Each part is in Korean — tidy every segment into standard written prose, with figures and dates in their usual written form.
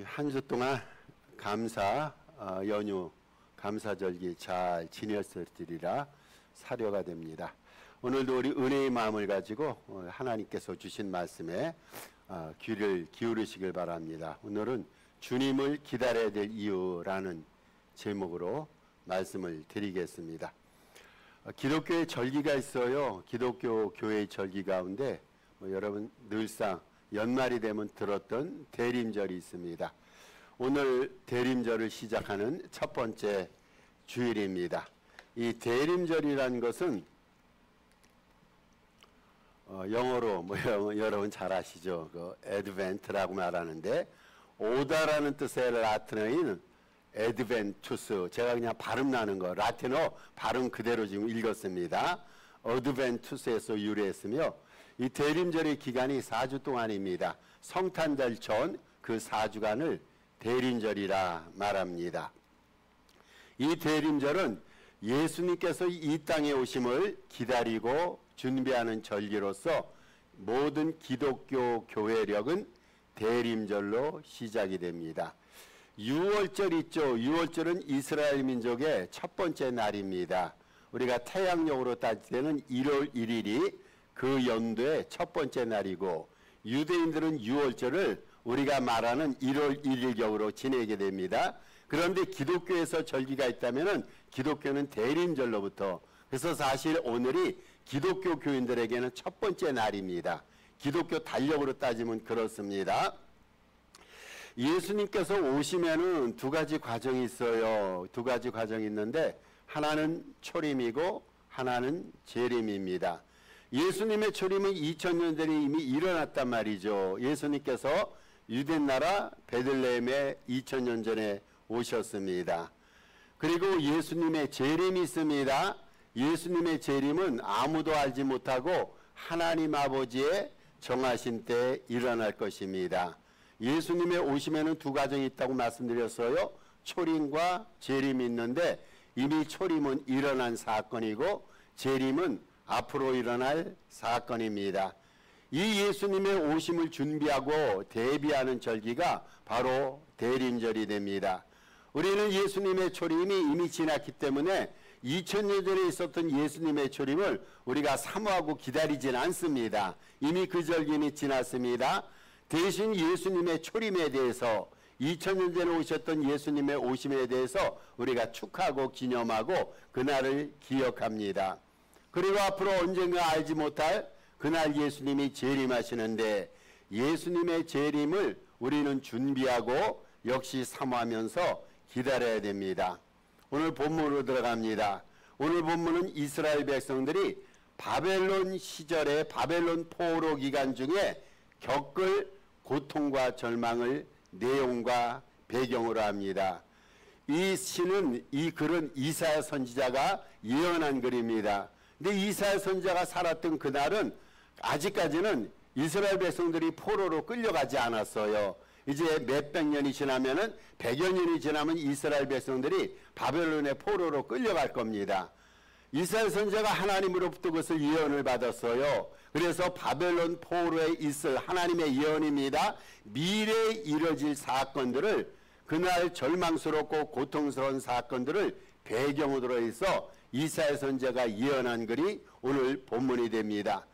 한 주 동안 감사 연휴 감사절기 잘 지냈을지리라 사료가 됩니다. 오늘도 우리 은혜의 마음을 가지고 하나님께서 주신 말씀에 귀를 기울이시길 바랍니다. 오늘은 주님을 기다려야 될 이유라는 제목으로 말씀을 드리겠습니다. 기독교의 절기가 있어요. 기독교 교회의 절기 가운데 여러분 늘상 연말이 되면 들었던 대림절이 있습니다. 오늘 대림절을 시작하는 첫 번째 주일입니다. 이 대림절이라는 것은 영어로 여러분 잘 아시죠? 그 애드벤트라고 말하는데 오다라는 뜻의 라틴어인 에드벤투스, 제가 그냥 발음 나는 거 라틴어 발음 그대로 지금 읽었습니다. 어드벤투스에서 유래했으며 이 대림절의 기간이 4주 동안입니다. 성탄절 전 그 4주간을 대림절이라 말합니다. 이 대림절은 예수님께서 이 땅에 오심을 기다리고 준비하는 절기로서 모든 기독교 교회력은 대림절로 시작이 됩니다. 6월절 있죠. 6월절은 이스라엘 민족의 첫 번째 날입니다. 우리가 태양력으로 따질 때는 1월 1일이 그 연도의 첫 번째 날이고, 유대인들은 6월절을 우리가 말하는 1월 1일경으로 지내게 됩니다. 그런데 기독교에서 절기가 있다면 기독교는 대림절로부터, 그래서 사실 오늘이 기독교 교인들에게는 첫 번째 날입니다. 기독교 달력으로 따지면 그렇습니다. 예수님께서 오시면은 두 가지 과정이 있어요. 두 가지 과정이 있는데 하나는 초림이고 하나는 재림입니다. 예수님의 초림은 2000년 전에 이미 일어났단 말이죠. 예수님께서 유대 나라 베들레헴에 2000년 전에 오셨습니다. 그리고 예수님의 재림이 있습니다. 예수님의 재림은 아무도 알지 못하고 하나님 아버지의 정하신 때에 일어날 것입니다. 예수님의 오시면은 두 과정이 있다고 말씀드렸어요. 초림과 재림이 있는데 이미 초림은 일어난 사건이고 재림은 앞으로 일어날 사건입니다. 이 예수님의 오심을 준비하고 대비하는 절기가 바로 대림절이 됩니다. 우리는 예수님의 초림이 이미 지났기 때문에 2000년 전에 있었던 예수님의 초림을 우리가 사모하고 기다리진 않습니다. 이미 그 절기는 지났습니다. 대신 예수님의 초림에 대해서 2000년 전에 오셨던 예수님의 오심에 대해서 우리가 축하하고 기념하고 그날을 기억합니다. 그리고 앞으로 언젠가 알지 못할 그날 예수님이 재림하시는데 예수님의 재림을 우리는 준비하고 역시 사모하면서 기다려야 됩니다. 오늘 본문으로 들어갑니다. 오늘 본문은 이스라엘 백성들이 바벨론 시절에 바벨론 포로 기간 중에 겪을 고통과 절망을 내용과 배경으로 합니다. 이 시는, 이 글은 이사야 선지자가 예언한 글입니다. 근데 이사야 선지자가 살았던 그날은 아직까지는 이스라엘 백성들이 포로로 끌려가지 않았어요. 이제 몇백 년이 지나면은 100여 년이 지나면 이스라엘 백성들이 바벨론의 포로로 끌려갈 겁니다. 이사야 선지자가 하나님으로부터 그것을 예언을 받았어요. 그래서 바벨론 포로에 있을 하나님의 예언입니다. 미래에 이뤄질 사건들을, 그날 절망스럽고 고통스러운 사건들을 배경으로 해서 이사야 선지자가 예언한 글이 오늘 본문이 됩니다.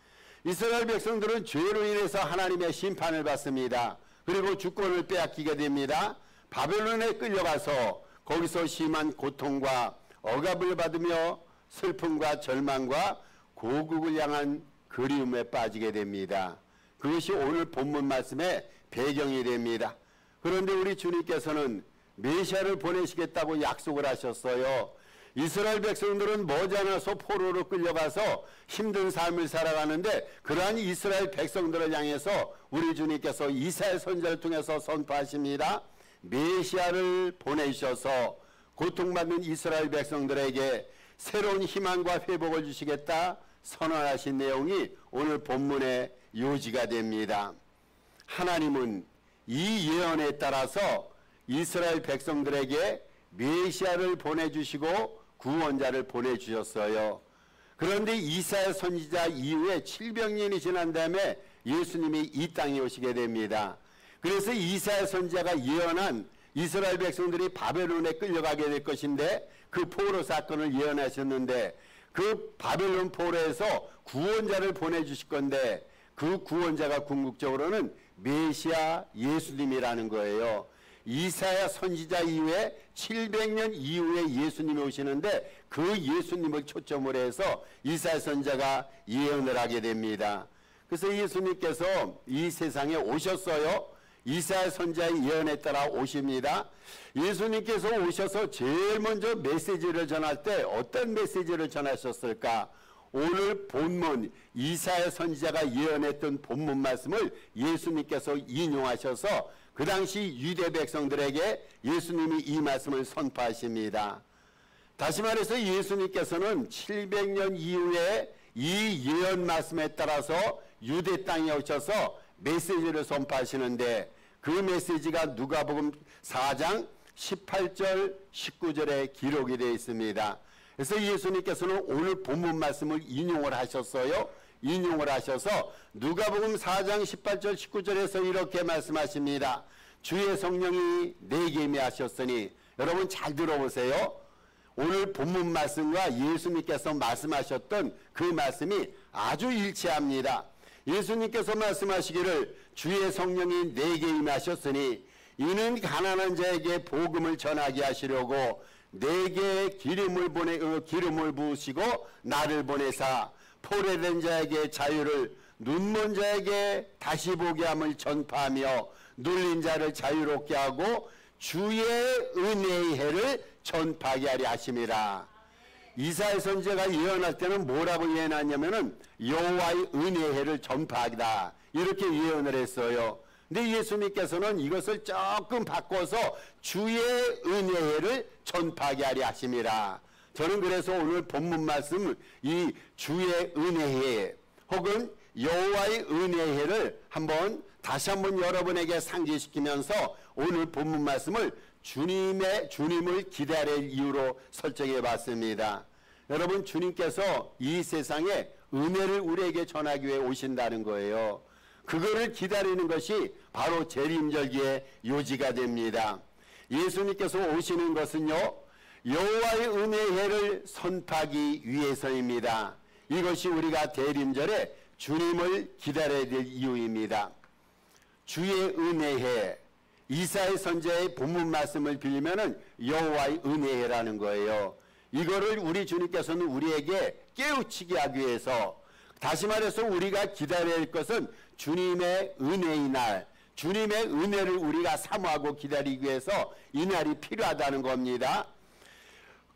이스라엘 백성들은 죄로 인해서 하나님의 심판을 받습니다. 그리고 주권을 빼앗기게 됩니다. 바벨론에 끌려가서 거기서 심한 고통과 억압을 받으며 슬픔과 절망과 고국을 향한 그리움에 빠지게 됩니다. 그것이 오늘 본문 말씀의 배경이 됩니다. 그런데 우리 주님께서는 메시아를 보내시겠다고 약속을 하셨어요. 이스라엘 백성들은 머지않아서 포로로 끌려가서 힘든 삶을 살아가는데 그러한 이스라엘 백성들을 향해서 우리 주님께서 이사야 선지자를 통해서 선포하십니다. 메시아를 보내셔서 고통받는 이스라엘 백성들에게 새로운 희망과 회복을 주시겠다 선언하신 내용이 오늘 본문의 요지가 됩니다. 하나님은 이 예언에 따라서 이스라엘 백성들에게 메시아를 보내주시고 구원자를 보내주셨어요. 그런데 이사야 선지자 이후에 700년이 지난 다음에 예수님이 이 땅에 오시게 됩니다. 그래서 이사야 선지자가 예언한 이스라엘 백성들이 바벨론에 끌려가게 될 것인데 그 포로 사건을 예언하셨는데 그 바벨론 포로에서 구원자를 보내주실 건데 그 구원자가 궁극적으로는 메시아 예수님이라는 거예요. 이사야 선지자 이후에 700년 이후에 예수님이 오시는데 그 예수님을 초점으로 해서 이사야 선지자가 예언을 하게 됩니다. 그래서 예수님께서 이 세상에 오셨어요. 이사야 선지자의 예언에 따라 오십니다. 예수님께서 오셔서 제일 먼저 메시지를 전할 때 어떤 메시지를 전하셨을까? 오늘 본문 이사야 선지자가 예언했던 본문 말씀을 예수님께서 인용하셔서 그 당시 유대 백성들에게 예수님이 이 말씀을 선포하십니다. 다시 말해서 예수님께서는 700년 이후에 이 예언 말씀에 따라서 유대 땅에 오셔서 메시지를 선포하시는데 그 메시지가 누가복음 4장 18절 19절에 기록이 되어 있습니다. 그래서 예수님께서는 오늘 본문 말씀을 인용을 하셨어요. 인용을 하셔서 누가복음 4장 18절 19절에서 이렇게 말씀하십니다. 주의 성령이 내게 임하셨으니, 여러분 잘 들어보세요. 오늘 본문 말씀과 예수님께서 말씀하셨던 그 말씀이 아주 일치합니다. 예수님께서 말씀하시기를 주의 성령이 내게 임하셨으니 이는 가난한 자에게 복음을 전하게 하시려고 내게 기름을 부으시고 나를 보내사 포로된 자에게 자유를, 눈먼 자에게 다시 보게 함을 전파하며 눌린 자를 자유롭게 하고 주의 은혜의 해를 전파하게 하려 하심이라. 이사야 선지자가 예언할 때는 뭐라고 예언하냐면은 여호와의 은혜의 해를 전파하다 이렇게 예언을 했어요. 근데 예수님께서는 이것을 조금 바꿔서 주의 은혜의 해를 전파하게 하려 하심이라. 저는 그래서 오늘 본문 말씀 이 주의 은혜의 해 혹은 여호와의 은혜의 해를 다시 한번 여러분에게 상기시키면서 오늘 본문 말씀을 주님을 기다릴 이유로 설정해 봤습니다. 여러분, 주님께서 이 세상에 은혜를 우리에게 전하기 위해 오신다는 거예요. 그거를 기다리는 것이 바로 재림절기의 요지가 됩니다. 예수님께서 오시는 것은요, 여호와의 은혜의 해를 선포하기 위해서입니다. 이것이 우리가 대림절에 주님을 기다려야 될 이유입니다. 주의 은혜의 해, 이사야 선지자의 본문 말씀을 빌리면은 여호와의 은혜라는 거예요. 이거를 우리 주님께서는 우리에게 깨우치게 하기 위해서, 다시 말해서 우리가 기다려야 할 것은 주님의 은혜의 날, 주님의 은혜를 우리가 사모하고 기다리기 위해서 이 날이 필요하다는 겁니다.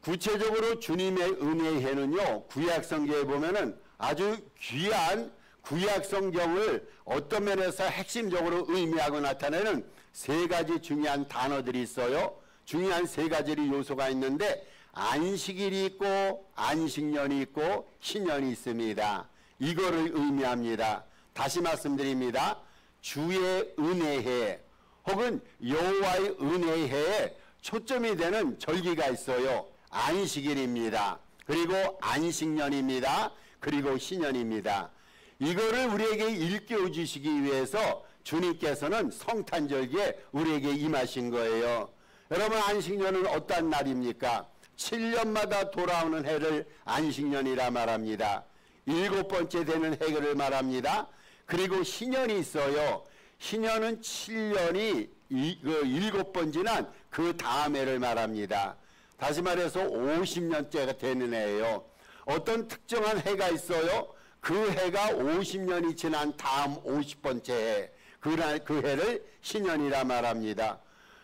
구체적으로 주님의 은혜의 해는요, 구약성경에 보면은 아주 귀한 구약성경을 어떤 면에서 핵심적으로 의미하고 나타내는 세 가지 중요한 단어들이 있어요. 중요한 세 가지 요소가 있는데 안식일이 있고 안식년이 있고 신년이 있습니다. 이거를 의미합니다. 다시 말씀드립니다. 주의 은혜해 혹은 여호와의 은혜해에 초점이 되는 절기가 있어요. 안식일입니다. 그리고 안식년입니다. 그리고 신년입니다. 이거를 우리에게 일깨워 주시기 위해서 주님께서는 성탄절기에 우리에게 임하신 거예요. 여러분, 안식년은 어떠한 날입니까? 7년마다 돌아오는 해를 안식년이라 말합니다. 7번째 되는 해를 말합니다. 그리고 신년이 있어요. 신년은 7년이 7번 지난 그 다음 해를 말합니다. 다시 말해서 50년째가 되는 해예요. 어떤 특정한 해가 있어요. 그 해가 50년이 지난 다음 50번째 해, 그 해를 신년이라 말합니다.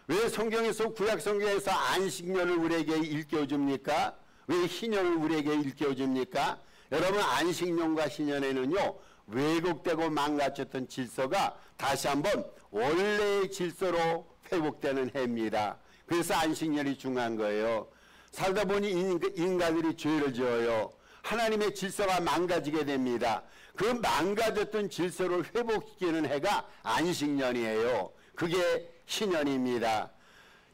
왜 성경에서, 구약 성경에서 안식년을 우리에게 일깨워줍니까? 왜 신년을 우리에게 일깨워줍니까? 여러분, 안식년과 신년에는요, 왜곡되고 망가졌던 질서가 다시 한번 원래의 질서로 회복되는 해입니다. 그래서 안식년이 중요한 거예요. 살다 보니 인간들이 죄를 지어요. 하나님의 질서가 망가지게 됩니다. 그 망가졌던 질서를 회복시키는 해가 안식년이에요. 그게 신년입니다.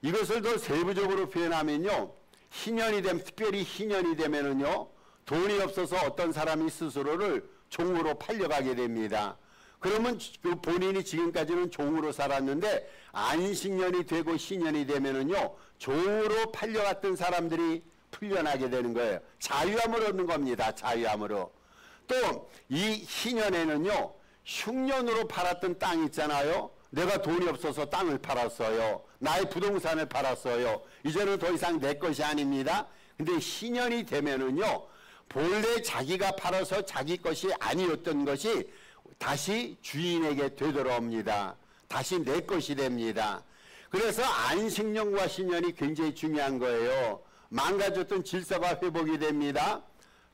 이것을 더 세부적으로 표현하면요, 신년이 되면, 특별히 신년이 되면은요, 돈이 없어서 어떤 사람이 스스로를 종으로 팔려가게 됩니다. 그러면 그 본인이 지금까지는 종으로 살았는데 안식년이 되고 희년이 되면은요, 종으로 팔려갔던 사람들이 풀려나게 되는 거예요. 자유함을 얻는 겁니다. 자유함으로. 또 이 희년에는요, 흉년으로 팔았던 땅 있잖아요. 내가 돈이 없어서 땅을 팔았어요. 나의 부동산을 팔았어요. 이제는 더 이상 내 것이 아닙니다. 근데 희년이 되면은요, 본래 자기가 팔아서 자기 것이 아니었던 것이 다시 주인에게 되돌아옵니다. 다시 내 것이 됩니다. 그래서 안식년과 희년이 굉장히 중요한 거예요. 망가졌던 질서가 회복이 됩니다.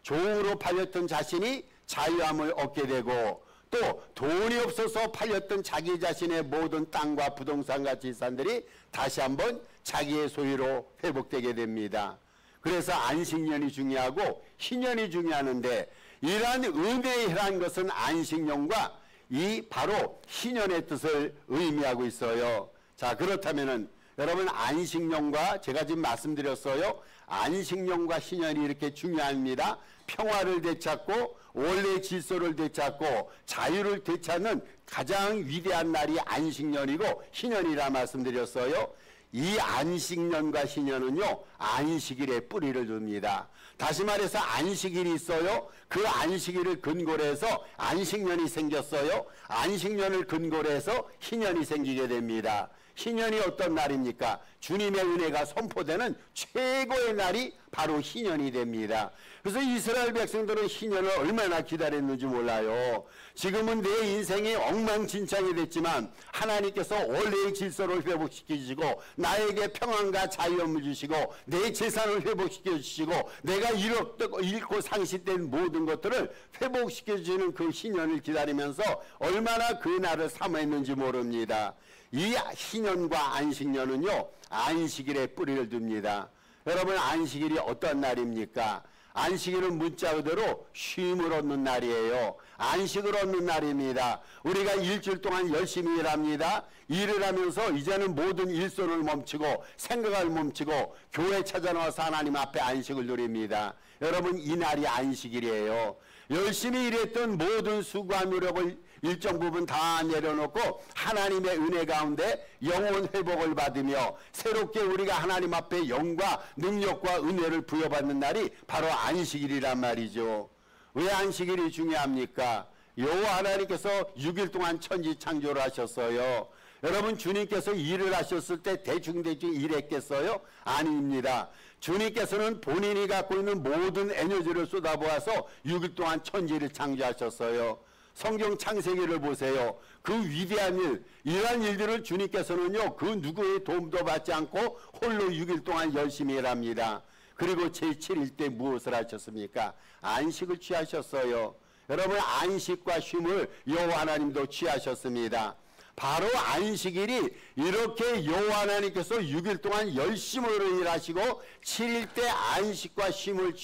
종으로 팔렸던 자신이 자유함을 얻게 되고, 또 돈이 없어서 팔렸던 자기 자신의 모든 땅과 부동산과 재산들이 다시 한번 자기의 소유로 회복되게 됩니다. 그래서 안식년이 중요하고 희년이 중요하는데, 이러한 은혜의 해라는 것은 안식년과 이 바로 희년의 뜻을 의미하고 있어요. 자, 그렇다면은 여러분, 안식년과 제가 지금 말씀드렸어요. 안식년과 희년이 이렇게 중요합니다. 평화를 되찾고 원래의 질서를 되찾고 자유를 되찾는 가장 위대한 날이 안식년이고 희년이라 말씀드렸어요. 이 안식년과 희년은요, 안식일에 뿌리를 둡니다. 다시 말해서 안식일이 있어요. 그 안식일을 근거로 해서 안식년이 생겼어요. 안식년을 근거로 해서 희년이 생기게 됩니다. 희년이 어떤 날입니까? 주님의 은혜가 선포되는 최고의 날이 바로 희년이 됩니다. 그래서 이스라엘 백성들은 희년을 얼마나 기다렸는지 몰라요. 지금은 내 인생이 엉망진창이 됐지만 하나님께서 원래의 질서를 회복시키시고 나에게 평안과 자유함을 주시고 내 재산을 회복시켜 주시고 내가 잃고 상실된 모든 것들을 회복시켜 주시는 그 희년을 기다리면서 얼마나 그 날을 사모했는지 모릅니다. 이 희년과 안식년은요, 안식일에 뿌리를 둡니다. 여러분, 안식일이 어떤 날입니까? 안식일은 문자 그대로 쉼을 얻는 날이에요. 안식을 얻는 날입니다. 우리가 일주일 동안 열심히 일합니다. 일을 하면서 이제는 모든 일손을 멈추고 생각을 멈추고 교회 찾아나와서 하나님 앞에 안식을 누립니다. 여러분, 이 날이 안식일이에요. 열심히 일했던 모든 수고와 노력을 일정 부분 다 내려놓고 하나님의 은혜 가운데 영혼 회복을 받으며 새롭게 우리가 하나님 앞에 영과 능력과 은혜를 부여받는 날이 바로 안식일이란 말이죠. 왜 안식일이 중요합니까? 여호와 하나님께서 6일 동안 천지 창조를 하셨어요. 여러분, 주님께서 일을 하셨을 때 대충 일했겠어요? 아닙니다. 주님께서는 본인이 갖고 있는 모든 에너지를 쏟아부어서 6일 동안 천지를 창조하셨어요. 성경 창세기를 보세요. 그 위대한 일, 이러한 일들을 주님께서는요, 그 누구의 도움도 받지 않고 홀로 6일 동안 열심히 일합니다. 그리고 제7일 때 무엇을 하셨습니까? 안식을 취하셨어요. 여러분, 안식과 쉼을 여호와 하나님도 취하셨습니다. 바로 안식일이 이렇게 여호와 하나님께서 6일 동안 열심히 일하시고 7일 때 안식과 쉼을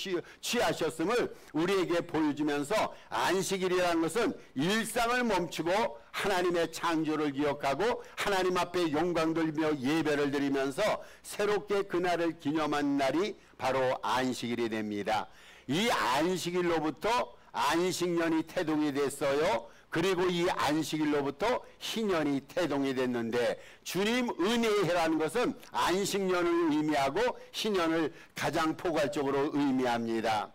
취하셨음을 우리에게 보여주면서, 안식일이라는 것은 일상을 멈추고 하나님의 창조를 기억하고 하나님 앞에 영광 돌리며 예배를 드리면서 새롭게 그날을 기념한 날이 바로 안식일이 됩니다. 이 안식일로부터 안식년이 태동이 됐어요. 그리고 이 안식일로부터 희년이 태동이 됐는데, 주님 은혜의 해라는 것은 안식년을 의미하고 희년을 가장 포괄적으로 의미합니다.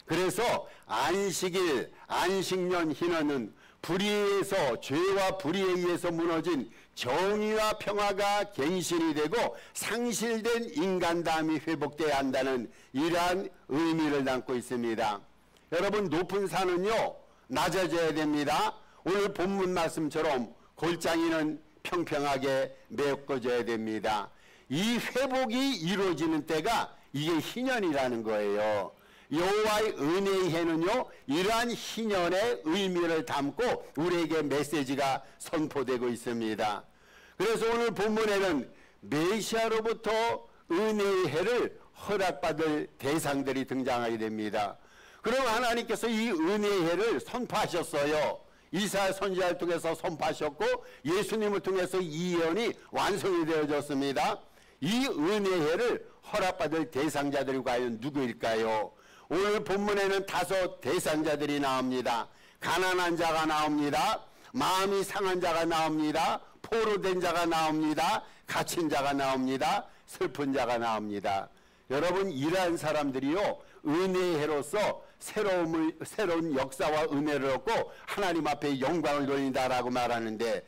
그래서 안식일, 안식년, 희년은 불의에서, 죄와 불의에 의해서 무너진 정의와 평화가 갱신이 되고 상실된 인간다움이 회복돼야 한다는 이러한 의미를 담고 있습니다. 여러분, 높은 산은요, 낮아져야 됩니다. 오늘 본문 말씀처럼 골짜기는 평평하게 메꿔져야 됩니다. 이 회복이 이루어지는 때가 이게 희년이라는 거예요. 여호와의 은혜의 해는요, 이러한 희년의 의미를 담고 우리에게 메시지가 선포되고 있습니다. 그래서 오늘 본문에는 메시아로부터 은혜의 해를 허락받을 대상들이 등장하게 됩니다. 그럼 하나님께서 이 은혜의 해를 선포하셨어요. 이사야 선지자를 통해서 선포하셨고 예수님을 통해서 이 예언이 완성이 되어졌습니다. 이 은혜의 해를 허락받을 대상자들이 과연 누구일까요? 오늘 본문에는 5 대상자들이 나옵니다. 가난한 자가 나옵니다. 마음이 상한 자가 나옵니다. 포로된 자가 나옵니다. 갇힌 자가 나옵니다. 슬픈 자가 나옵니다. 여러분, 이러한 사람들이요, 은혜의 해로서 새로운 역사와 은혜를 얻고 하나님 앞에 영광을 돌린다라고 말하는데,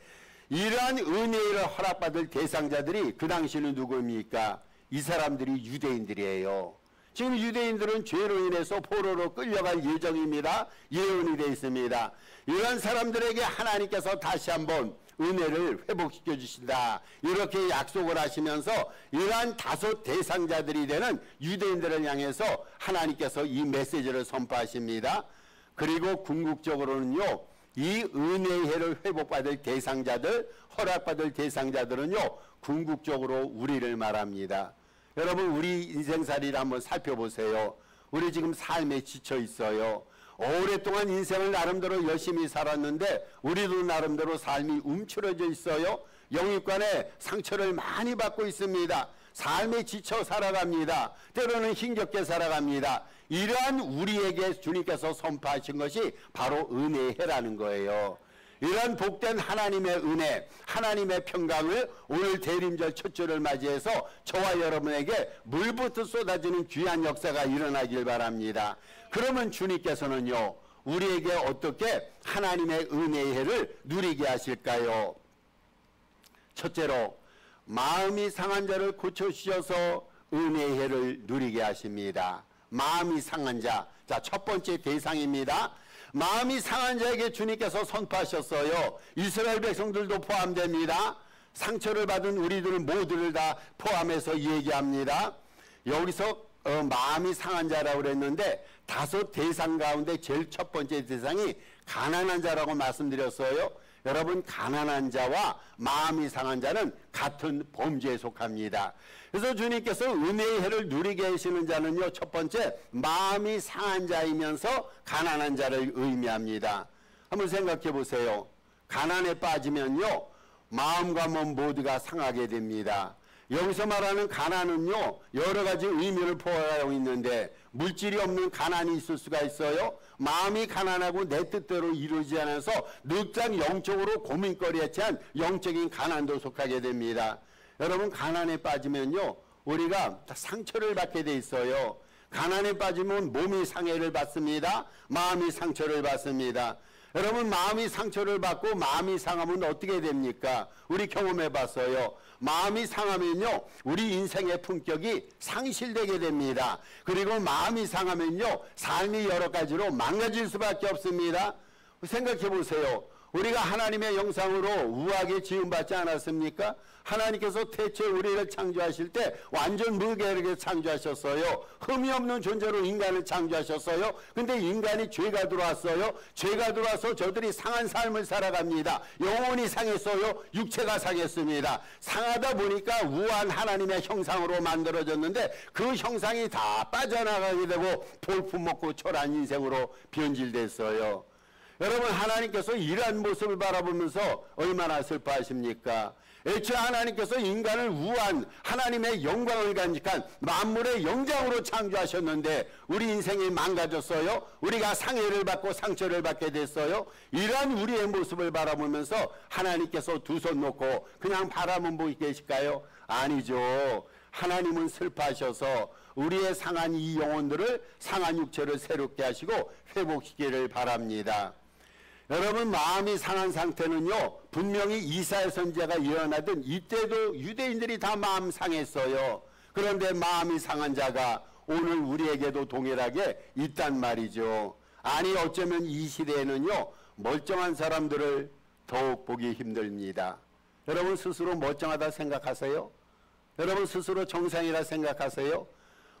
이러한 은혜를 허락받을 대상자들이 그 당시는 누구입니까? 이 사람들이 유대인들이에요. 지금 유대인들은 죄로 인해서 포로로 끌려갈 예정입니다. 예언이 되어 있습니다. 이런 사람들에게 하나님께서 다시 한번 은혜를 회복시켜 주신다, 이렇게 약속을 하시면서 이러한 다섯 대상자들이 되는 유대인들을 향해서 하나님께서 이 메시지를 선포하십니다. 그리고 궁극적으로는요, 이 은혜의 해를 회복받을 대상자들, 허락받을 대상자들은요, 궁극적으로 우리를 말합니다. 여러분, 우리 인생살이를 한번 살펴보세요. 우리 지금 삶에 지쳐 있어요. 오랫동안 인생을 나름대로 열심히 살았는데 우리도 나름대로 삶이 움츠러져 있어요. 영육간에 상처를 많이 받고 있습니다. 삶에 지쳐 살아갑니다. 때로는 힘겹게 살아갑니다. 이러한 우리에게 주님께서 선포하신 것이 바로 은혜의 해라는 거예요. 이런 복된 하나님의 은혜, 하나님의 평강을 오늘 대림절 첫 주를 맞이해서 저와 여러분에게 물부터 쏟아지는 귀한 역사가 일어나길 바랍니다. 그러면 주님께서는요, 우리에게 어떻게 하나님의 은혜의 해를 누리게 하실까요? 첫째로, 마음이 상한 자를 고쳐주셔서 은혜의 해를 누리게 하십니다. 마음이 상한 자, 자, 첫 번째 대상입니다. 마음이 상한 자에게 주님께서 선포하셨어요. 이스라엘 백성들도 포함됩니다. 상처를 받은 우리들 모두를 다 포함해서 얘기합니다. 여기서 마음이 상한 자라고 그랬는데 다섯 대상 가운데 제일 첫 번째 대상이 가난한 자라고 말씀드렸어요. 여러분, 가난한 자와 마음이 상한 자는 같은 범죄에 속합니다. 그래서 주님께서 은혜의 해를 누리게 하시는 자는요, 첫 번째, 마음이 상한 자이면서 가난한 자를 의미합니다. 한번 생각해 보세요. 가난에 빠지면요, 마음과 몸 모두가 상하게 됩니다. 여기서 말하는 가난은요, 여러 가지 의미를 포함하고 있는데 물질이 없는 가난이 있을 수가 있어요. 마음이 가난하고 내 뜻대로 이루어지지 않아서 늑장 영적으로 고민거리에 처한 영적인 가난도 속하게 됩니다. 여러분, 가난에 빠지면요, 우리가 상처를 받게 돼 있어요. 가난에 빠지면 몸이 상해를 받습니다. 마음이 상처를 받습니다. 여러분, 마음이 상처를 받고 마음이 상하면 어떻게 됩니까? 우리 경험해 봤어요. 마음이 상하면요, 우리 인생의 품격이 상실되게 됩니다. 그리고 마음이 상하면요, 삶이 여러 가지로 망가질 수밖에 없습니다. 생각해 보세요. 우리가 하나님의 영상으로 우아하게 지음받지 않았습니까? 하나님께서 태초에 우리를 창조하실 때 완전 무게하게 창조하셨어요. 흠이 없는 존재로 인간을 창조하셨어요. 근데 인간이 죄가 들어왔어요. 죄가 들어와서 저들이 상한 삶을 살아갑니다. 영혼이 상했어요. 육체가 상했습니다. 상하다 보니까 우아한 하나님의 형상으로 만들어졌는데 그 형상이 다 빠져나가게 되고 볼품없고 초라한 인생으로 변질됐어요. 여러분, 하나님께서 이러한 모습을 바라보면서 얼마나 슬퍼하십니까? 애초에 하나님께서 인간을 우아한 하나님의 영광을 간직한 만물의 영장으로 창조하셨는데 우리 인생이 망가졌어요. 우리가 상해를 받고 상처를 받게 됐어요. 이러한 우리의 모습을 바라보면서 하나님께서 두 손 놓고 그냥 바라만 보고 계실까요? 아니죠. 하나님은 슬퍼하셔서 우리의 상한 이 영혼들을, 상한 육체를 새롭게 하시고 회복시키기를 바랍니다. 여러분, 마음이 상한 상태는요, 분명히 이사야 선지자가 예언하던 이때도 유대인들이 다 마음 상했어요. 그런데 마음이 상한 자가 오늘 우리에게도 동일하게 있단 말이죠. 아니, 어쩌면 이 시대에는요, 멀쩡한 사람들을 더욱 보기 힘듭니다. 여러분 스스로 멀쩡하다 생각하세요? 여러분 스스로 정상이라 생각하세요?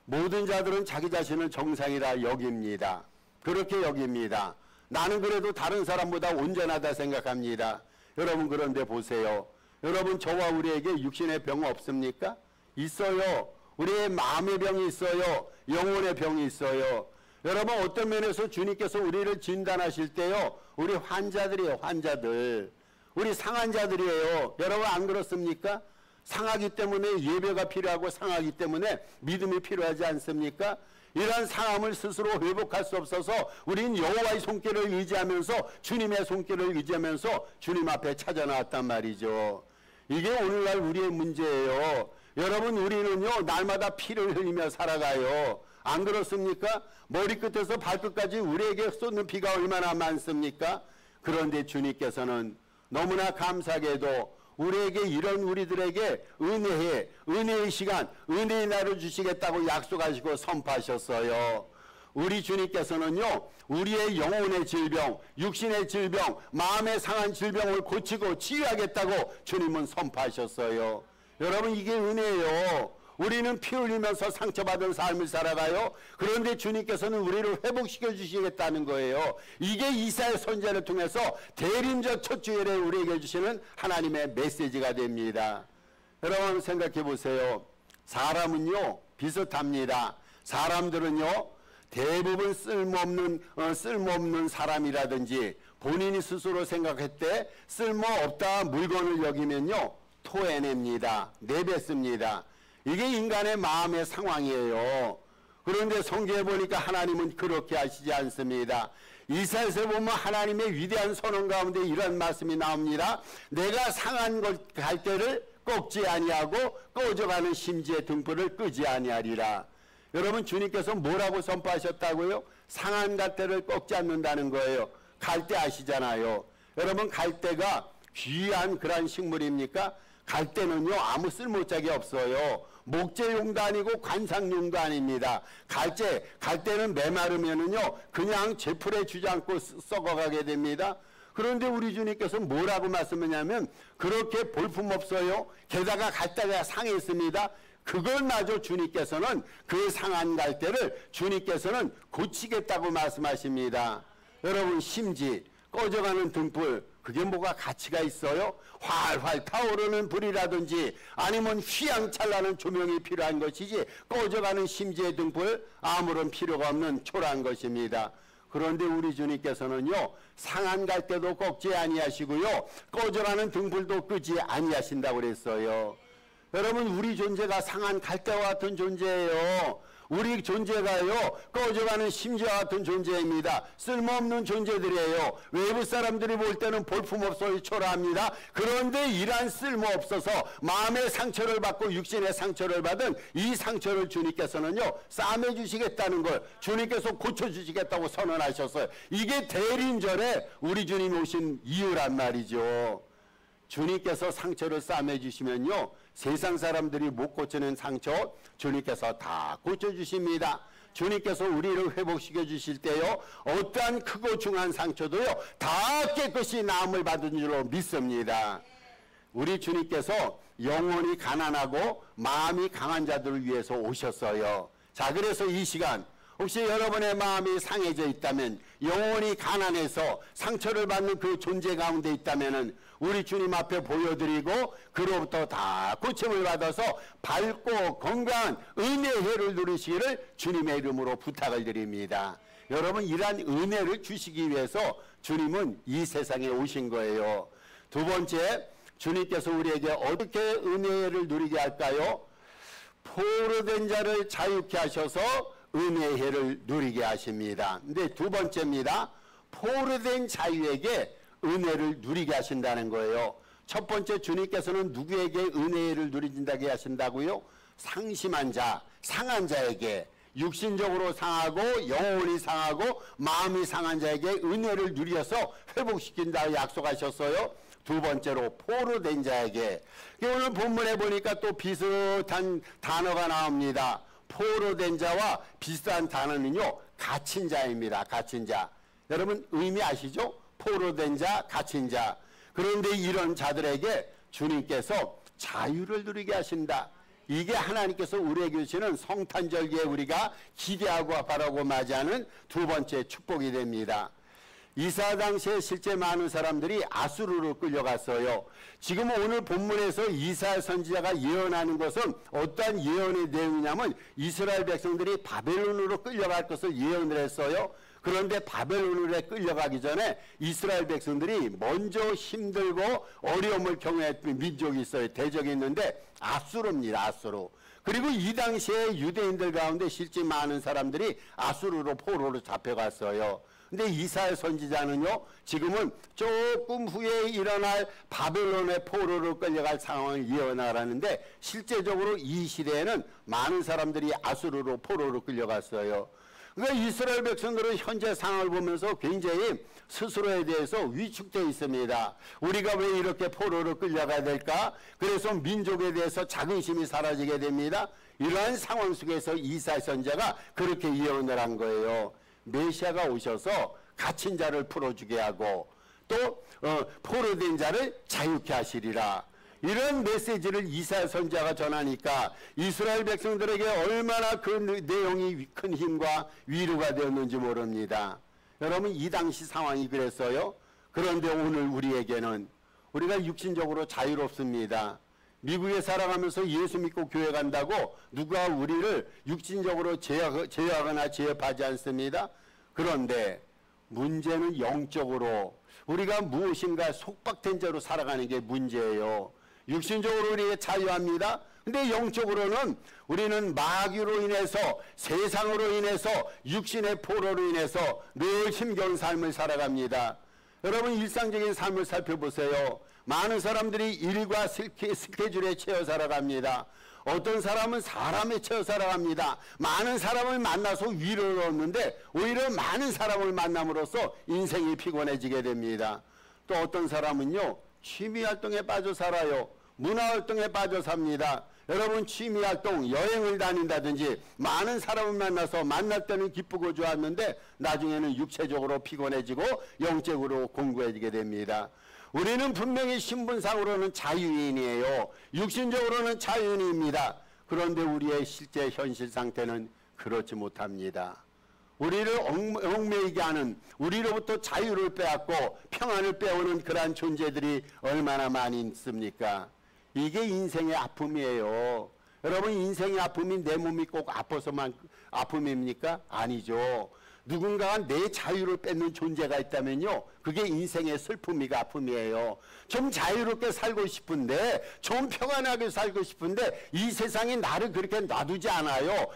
모든 자들은 자기 자신을 정상이라 여깁니다. 그렇게 여깁니다. 나는 그래도 다른 사람보다 온전하다 생각합니다. 여러분, 그런데 보세요. 여러분, 저와 우리에게 육신의 병 없습니까? 있어요. 우리의 마음의 병이 있어요. 영혼의 병이 있어요. 여러분, 어떤 면에서 주님께서 우리를 진단하실 때요, 우리 환자들이에요. 환자들. 우리 상한 자들이에요. 여러분, 안 그렇습니까? 상하기 때문에 예배가 필요하고 상하기 때문에 믿음이 필요하지 않습니까? 이러한 상함을 스스로 회복할 수 없어서 우린 여호와의 손길을 의지하면서 주님의 손길을 의지하면서 주님 앞에 찾아 나왔단 말이죠. 이게 오늘날 우리의 문제예요. 여러분, 우리는요 날마다 피를 흘리며 살아가요. 안 그렇습니까? 머리끝에서 발끝까지 우리에게 쏟는 피가 얼마나 많습니까? 그런데 주님께서는 너무나 감사하게도 우리에게 이런 우리들에게 은혜의 시간, 은혜의 날을 주시겠다고 약속하시고 선포하셨어요. 우리 주님께서는요 우리의 영혼의 질병, 육신의 질병, 마음에 상한 질병을 고치고 치유하겠다고 주님은 선포하셨어요. 여러분, 이게 은혜예요. 우리는 피 흘리면서 상처받은 삶을 살아가요. 그런데 주님께서는 우리를 회복시켜 주시겠다는 거예요. 이게 이사야 선지자를 통해서 대림절 첫 주일에 우리에게 주시는 하나님의 메시지가 됩니다. 여러분 생각해 보세요. 사람은요 비슷합니다. 사람들은요 대부분 쓸모없는 사람이라든지 본인이 스스로 생각할 때 쓸모없다 물건을 여기면요 토해냅니다. 내뱉습니다. 이게 인간의 마음의 상황이에요. 그런데 성경에 보니까 하나님은 그렇게 하시지 않습니다. 이사야서에 보면 하나님의 위대한 선언 가운데 이런 말씀이 나옵니다. 내가 상한 갈대를 꺾지 아니하고 꺼져가는 심지의 등불을 끄지 아니하리라. 여러분, 주님께서 뭐라고 선포하셨다고요? 상한 갈대를 꺾지 않는다는 거예요. 갈대 아시잖아요. 여러분, 갈대가 귀한 그런 식물입니까? 갈대는요 아무 쓸모짝이 없어요. 목재용도 아니고 관상용도 아닙니다. 갈대는 메마르면은요 그냥 제풀에 주지 않고 썩어가게 됩니다. 그런데 우리 주님께서 뭐라고 말씀하냐면 그렇게 볼품없어요. 게다가 갈대가 상했습니다. 그걸마저 주님께서는 그 상한 갈대를 주님께서는 고치겠다고 말씀하십니다. 여러분, 심지 꺼져가는 등불, 그게 뭐가 가치가 있어요? 활활 타오르는 불이라든지 아니면 휘황찬란한 조명이 필요한 것이지 꺼져가는 심지의 등불 아무런 필요가 없는 초라한 것입니다. 그런데 우리 주님께서는요 상한 갈대도 꺾지 아니하시고요 꺼져가는 등불도 끄지 아니하신다고 그랬어요. 여러분, 우리 존재가 상한 갈대와 같은 존재예요. 우리 존재가요 꺼져가는 심지와 같은 존재입니다. 쓸모없는 존재들이에요. 외부 사람들이 볼 때는 볼품없어 초라합니다. 그런데 이러한 쓸모없어서 마음의 상처를 받고 육신의 상처를 받은 이 상처를 주님께서는요 싸매 주시겠다는 걸 주님께서 고쳐주시겠다고 선언하셨어요. 이게 대림절에 우리 주님이 오신 이유란 말이죠. 주님께서 상처를 싸매 주시면요 세상 사람들이 못 고치는 상처 주님께서 다 고쳐주십니다. 주님께서 우리를 회복시켜 주실 때요 어떠한 크고 중한 상처도요 다 깨끗이 나음을 받은 줄로 믿습니다. 우리 주님께서 영혼이 가난하고 마음이 강한 자들을 위해서 오셨어요. 자, 그래서 이 시간 혹시 여러분의 마음이 상해져 있다면, 영혼이 가난해서 상처를 받는 그 존재 가운데 있다면 우리 주님 앞에 보여드리고 그로부터 다 고침을 받아서 밝고 건강한 은혜의 해를 누리시기를 주님의 이름으로 부탁을 드립니다. 여러분, 이러한 은혜를 주시기 위해서 주님은 이 세상에 오신 거예요. 두 번째, 주님께서 우리에게 어떻게 은혜를 누리게 할까요? 포로된 자를 자유케 하셔서 은혜의 해를 누리게 하십니다. 근데 두 번째입니다. 포로된 자유에게 은혜를 누리게 하신다는 거예요. 첫 번째, 주님께서는 누구에게 은혜를 누리신다게 하신다고요? 상심한 자, 상한 자에게, 육신적으로 상하고 영혼이 상하고 마음이 상한 자에게 은혜를 누려서 회복시킨다 약속하셨어요. 두 번째로 포로된 자에게. 오늘 본문에 보니까 또 비슷한 단어가 나옵니다. 포로된 자와 비슷한 단어는요 갇힌 자입니다. 갇힌 자. 여러분 의미 아시죠? 포로된 자, 갇힌 자. 그런데 이런 자들에게 주님께서 자유를 누리게 하신다. 이게 하나님께서 우리에게 주시는 성탄절기에 우리가 기대하고 바라고 맞이하는 두 번째 축복이 됩니다. 이사 당시에 실제 많은 사람들이 아수르로 끌려갔어요. 지금 오늘 본문에서 이사야 선지자가 예언하는 것은 어떠한 예언의 내용이냐면 이스라엘 백성들이 바벨론으로 끌려갈 것을 예언을 했어요. 그런데 바벨론으로 끌려가기 전에 이스라엘 백성들이 먼저 힘들고 어려움을 경험했던 민족이 있어요. 대적이 있는데 아수르입니다. 아수르. 그리고 이 당시에 유대인들 가운데 실제 많은 사람들이 아수르로 포로로 잡혀갔어요. 근데 이사야 선지자는요, 지금은 조금 후에 일어날 바벨론의 포로로 끌려갈 상황을 예언하라는데, 실제적으로 이 시대에는 많은 사람들이 아수르로 포로로 끌려갔어요. 그러니까 이스라엘 백성들은 현재 상황을 보면서 굉장히 스스로에 대해서 위축되어 있습니다. 우리가 왜 이렇게 포로로 끌려가야 될까? 그래서 민족에 대해서 자긍심이 사라지게 됩니다. 이러한 상황 속에서 이사야 선지자가 그렇게 예언을 한 거예요. 메시아가 오셔서 갇힌 자를 풀어주게 하고 또 포로된 자를 자유케 하시리라. 이런 메시지를 이사야 선지자가 전하니까 이스라엘 백성들에게 얼마나 그 내용이 큰 힘과 위로가 되었는지 모릅니다. 여러분, 이 당시 상황이 그랬어요. 그런데 오늘 우리에게는, 우리가 육신적으로 자유롭습니다. 미국에 살아가면서 예수 믿고 교회 간다고 누가 우리를 육신적으로 제어하거나 제압하지 않습니다. 그런데 문제는 영적으로 우리가 무엇인가 속박된 자로 살아가는 게 문제예요. 육신적으로 우리가 자유합니다. 근데 영적으로는 우리는 마귀로 인해서, 세상으로 인해서, 육신의 포로로 인해서 늘 힘겨운 삶을 살아갑니다. 여러분, 일상적인 삶을 살펴보세요. 많은 사람들이 일과 스케줄에 채워 살아갑니다. 어떤 사람은 사람에 채워 살아갑니다. 많은 사람을 만나서 위로를 얻는데 오히려 많은 사람을 만남으로써 인생이 피곤해지게 됩니다. 또 어떤 사람은요, 취미활동에 빠져 살아요. 문화활동에 빠져 삽니다. 여러분, 취미활동, 여행을 다닌다든지 많은 사람을 만나서 만날 때는 기쁘고 좋았는데 나중에는 육체적으로 피곤해지고 영적으로 공고해지게 됩니다. 우리는 분명히 신분상으로는 자유인이에요. 육신적으로는 자유인입니다. 그런데 우리의 실제 현실 상태는 그렇지 못합니다. 우리를 얽매이게 하는, 우리로부터 자유를 빼앗고 평안을 빼오는 그러한 존재들이 얼마나 많이 있습니까? 이게 인생의 아픔이에요. 여러분, 인생의 아픔이 내 몸이 꼭 아파서만 아픔입니까? 아니죠. 누군가가 내 자유를 뺏는 존재가 있다면요, 그게 인생의 슬픔이가 아픔이에요. 좀 자유롭게 살고 싶은데, 좀 평안하게 살고 싶은데 이 세상이 나를 그렇게 놔두지 않아요.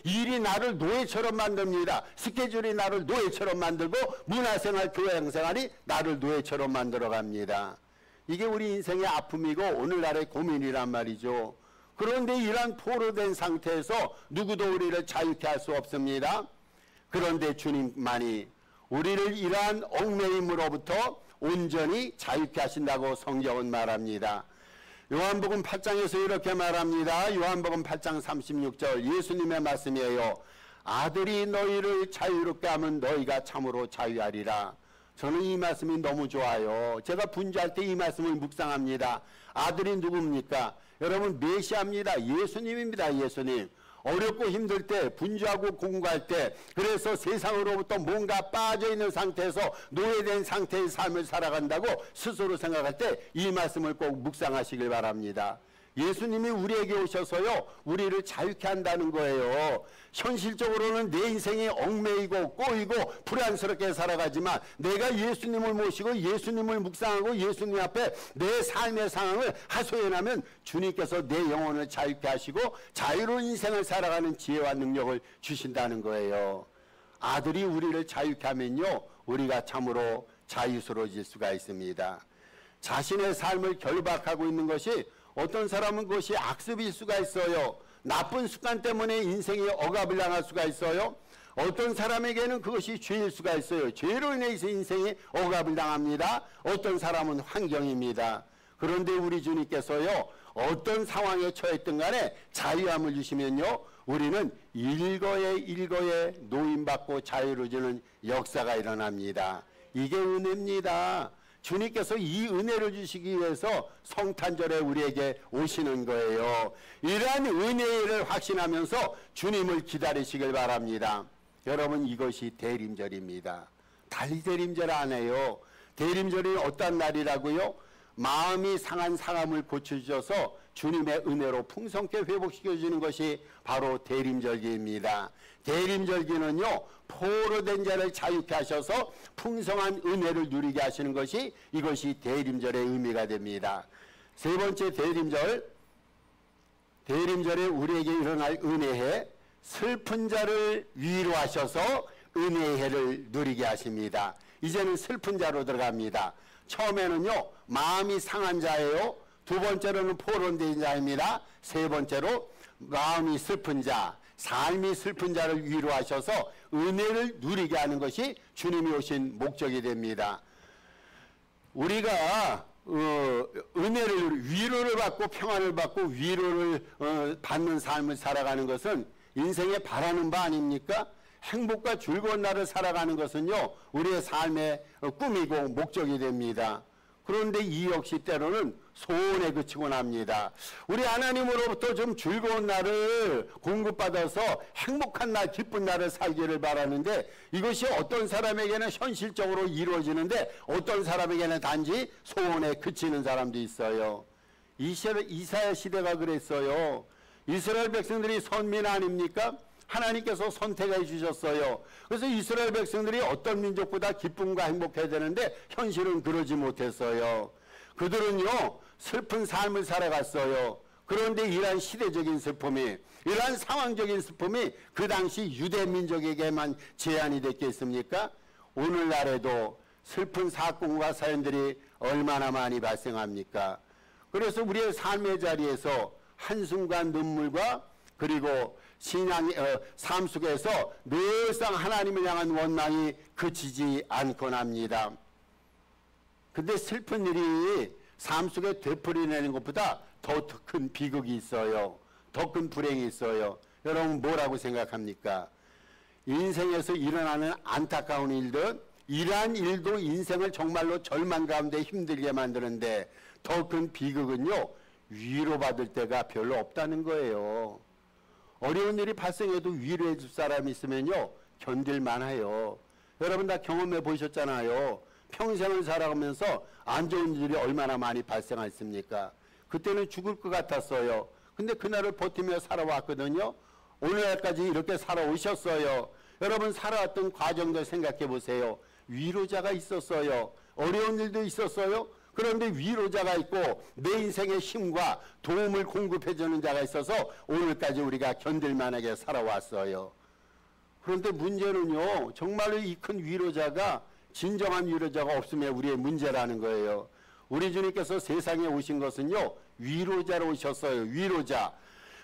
일이 나를 노예처럼 만듭니다. 스케줄이 나를 노예처럼 만들고 문화생활, 교양생활이 나를 노예처럼 만들어갑니다. 이게 우리 인생의 아픔이고 오늘날의 고민이란 말이죠. 그런데 이러한 포로된 상태에서 누구도 우리를 자유케 할 수 없습니다. 그런데 주님만이 우리를 이러한 얽매임으로부터 온전히 자유케 하신다고 성경은 말합니다. 요한복음 8장에서 이렇게 말합니다. 요한복음 8장 36절 예수님의 말씀이에요. 아들이 너희를 자유롭게 하면 너희가 참으로 자유하리라. 저는 이 말씀이 너무 좋아요. 제가 분주할 때 이 말씀을 묵상합니다. 아들이 누굽니까? 여러분, 메시아입니다. 예수님입니다. 예수님. 어렵고 힘들 때, 분주하고 공부할 때, 그래서 세상으로부터 뭔가 빠져있는 상태에서 노예된 상태의 삶을 살아간다고 스스로 생각할 때 이 말씀을 꼭 묵상하시길 바랍니다. 예수님이 우리에게 오셔서요, 우리를 자유케 한다는 거예요. 현실적으로는 내 인생이 얽매이고 꼬이고 불안스럽게 살아가지만 내가 예수님을 모시고 예수님을 묵상하고 예수님 앞에 내 삶의 상황을 하소연하면 주님께서 내 영혼을 자유케 하시고 자유로운 인생을 살아가는 지혜와 능력을 주신다는 거예요. 아들이 우리를 자유케 하면요, 우리가 참으로 자유스러워질 수가 있습니다. 자신의 삶을 결박하고 있는 것이, 어떤 사람은 그것이 악습일 수가 있어요. 나쁜 습관 때문에 인생이 억압을 당할 수가 있어요. 어떤 사람에게는 그것이 죄일 수가 있어요. 죄로 인해서 인생이 억압을 당합니다. 어떤 사람은 환경입니다. 그런데 우리 주님께서요, 어떤 상황에 처했든 간에 자유함을 주시면요, 우리는 일거에 노임받고 자유로워지는 역사가 일어납니다. 이게 은혜입니다. 주님께서 이 은혜를 주시기 위해서 성탄절에 우리에게 오시는 거예요. 이러한 은혜를 확신하면서 주님을 기다리시길 바랍니다. 여러분, 이것이 대림절입니다. 달리 대림절 안 해요. 대림절이 어떤 날이라고요? 마음이 상한 상함을 고쳐주셔서 주님의 은혜로 풍성케 회복시켜주는 것이 바로 대림절기입니다. 대림절기는요, 포로된 자를 자유케 하셔서 풍성한 은혜를 누리게 하시는 것이, 이것이 대림절의 의미가 됩니다. 세 번째 대림절, 대림절에 우리에게 일어날 은혜해 슬픈 자를 위로하셔서 은혜해를 누리게 하십니다. 이제는 슬픈 자로 들어갑니다. 처음에는요 마음이 상한 자예요. 두 번째로는 포로된 자입니다. 세 번째로 마음이 슬픈 자, 삶이 슬픈 자를 위로하셔서 은혜를 누리게 하는 것이 주님이 오신 목적이 됩니다. 우리가 은혜를 위로를 받고 평안을 받고 위로를 받는 삶을 살아가는 것은 인생에 바라는 바 아닙니까? 행복과 즐거운 날을 살아가는 것은요 우리의 삶의 꿈이고 목적이 됩니다. 그런데 이 역시 때로는 소원에 그치곤 합니다. 우리 하나님으로부터 좀 즐거운 날을 공급받아서 행복한 날, 기쁜 날을 살기를 바라는데 이것이 어떤 사람에게는 현실적으로 이루어지는데 어떤 사람에게는 단지 소원에 그치는 사람도 있어요. 이사야 시대가 그랬어요. 이스라엘 백성들이 선민 아닙니까? 하나님께서 선택해 주셨어요. 그래서 이스라엘 백성들이 어떤 민족보다 기쁨과 행복해야 되는데 현실은 그러지 못했어요. 그들은요 슬픈 삶을 살아갔어요. 그런데 이러한 시대적인 슬픔이, 이러한 상황적인 슬픔이 그 당시 유대 민족에게만 제한이 됐겠습니까? 오늘날에도 슬픈 사건과 사연들이 얼마나 많이 발생합니까? 그래서 우리의 삶의 자리에서 한숨과 눈물과 그리고 신앙의 삶 속에서 늘상 하나님을 향한 원망이 그치지 않곤 합니다. 근데 슬픈 일이 삶 속에 되풀이내는 것보다 더 큰 비극이 있어요. 더 큰 불행이 있어요. 여러분 뭐라고 생각합니까? 인생에서 일어나는 안타까운 일들, 이러한 일도 인생을 정말로 절망 가운데 힘들게 만드는데 더 큰 비극은요 위로받을 때가 별로 없다는 거예요. 어려운 일이 발생해도 위로해 줄 사람이 있으면요 견딜만 해요. 여러분 다 경험해 보셨잖아요. 평생을 살아가면서 안 좋은 일이 얼마나 많이 발생했습니까? 그때는 죽을 것 같았어요. 근데 그날을 버티며 살아왔거든요. 오늘날까지 이렇게 살아오셨어요. 여러분 살아왔던 과정들 생각해 보세요. 위로자가 있었어요. 어려운 일도 있었어요. 그런데 위로자가 있고 내 인생의 힘과 도움을 공급해 주는 자가 있어서 오늘까지 우리가 견딜만하게 살아왔어요. 그런데 문제는요 정말로 이 큰 위로자가 진정한 위로자가 없으면 우리의 문제라는 거예요. 우리 주님께서 세상에 오신 것은요 위로자로 오셨어요. 위로자.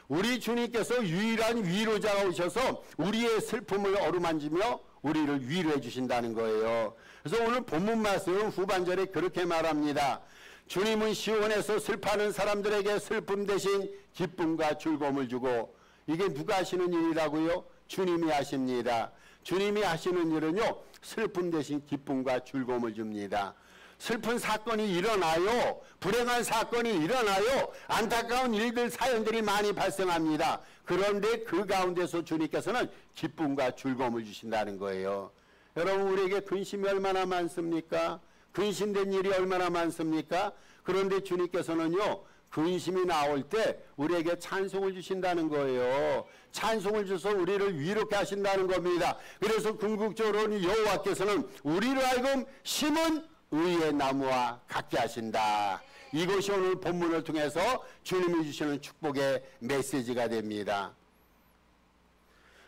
우리 주님께서 유일한 위로자가 오셔서 우리의 슬픔을 어루만지며 우리를 위로해 주신다는 거예요. 그래서 오늘 본문 말씀 후반절에 그렇게 말합니다. 주님은 시온에서 슬퍼하는 사람들에게 슬픔 대신 기쁨과 즐거움을 주고, 이게 누가 하시는 일이라고요? 주님이 하십니다. 주님이 하시는 일은요 슬픔 대신 기쁨과 즐거움을 줍니다. 슬픈 사건이 일어나요. 불행한 사건이 일어나요. 안타까운 일들, 사연들이 많이 발생합니다. 그런데 그 가운데서 주님께서는 기쁨과 즐거움을 주신다는 거예요. 여러분 우리에게 근심이 얼마나 많습니까? 근심된 일이 얼마나 많습니까? 그런데 주님께서는요 근심이 나올 때 우리에게 찬송을 주신다는 거예요. 찬송을 주셔서 우리를 위롭게 하신다는 겁니다. 그래서 궁극적으로는 여호와께서는 우리로 하여금 심은 의의 나무와 같게 하신다. 이것이 오늘 본문을 통해서 주님이 주시는 축복의 메시지가 됩니다.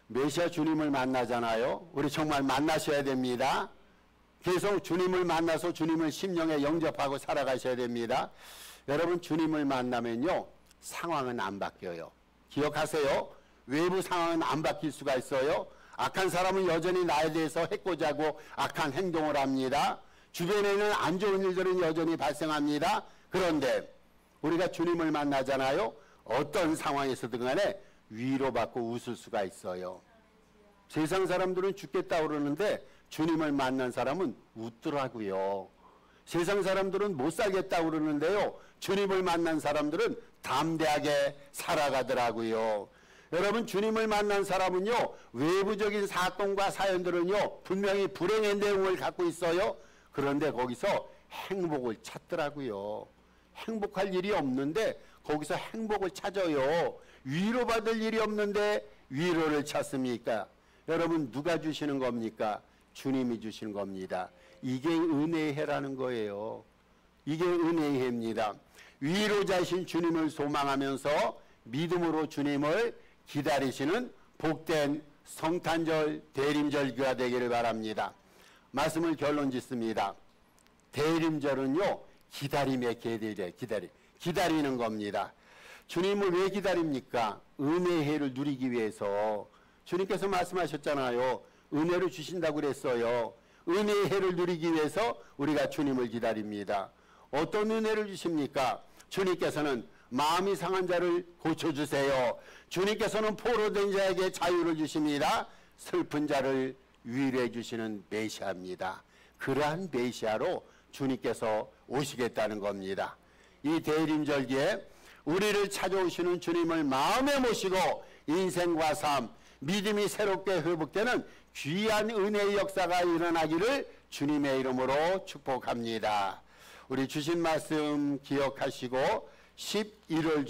메시아 주님을 만나잖아요. 우리 정말 만나셔야 됩니다. 계속 주님을 만나서 주님을 심령에 영접하고 살아가셔야 됩니다. 여러분 주님을 만나면요 상황은 안 바뀌어요. 기억하세요. 외부 상황은 안 바뀔 수가 있어요. 악한 사람은 여전히 나에 대해서 해코지하고 악한 행동을 합니다. 주변에는 안 좋은 일들은 여전히 발생합니다. 그런데 우리가 주님을 만나잖아요. 어떤 상황에서든 간에 위로받고 웃을 수가 있어요. 세상 사람들은 죽겠다 그러는데 주님을 만난 사람은 웃더라고요. 세상 사람들은 못 살겠다 그러는데요. 주님을 만난 사람들은 담대하게 살아가더라고요. 여러분 주님을 만난 사람은요 외부적인 사건과 사연들은요 분명히 불행의 내용을 갖고 있어요. 그런데 거기서 행복을 찾더라고요. 행복할 일이 없는데 거기서 행복을 찾아요. 위로받을 일이 없는데 위로를 찾습니까? 여러분 누가 주시는 겁니까? 주님이 주시는 겁니다. 이게 은혜의 해라는 거예요. 이게 은혜의 해입니다. 위로자신 주님을 소망하면서 믿음으로 주님을 기다리시는 복된 성탄절 대림절기가 되기를 바랍니다. 말씀을 결론 짓습니다. 대림절은요, 기다림의 계절이에요. 기다리는 겁니다. 주님을 왜 기다립니까? 은혜의 해를 누리기 위해서. 주님께서 말씀하셨잖아요. 은혜를 주신다고 그랬어요. 은혜의 해를 누리기 위해서 우리가 주님을 기다립니다. 어떤 은혜를 주십니까? 주님께서는 마음이 상한 자를 고쳐주세요. 주님께서는 포로된 자에게 자유를 주십니다. 슬픈 자를 위로해 주시는 메시아입니다. 그러한 메시아로 주님께서 오시겠다는 겁니다. 이 대림절기에 우리를 찾아오시는 주님을 마음에 모시고 인생과 삶, 믿음이 새롭게 회복되는 귀한 은혜의 역사가 일어나기를 주님의 이름으로 축복합니다. 우리 주신 말씀 기억하시고 11월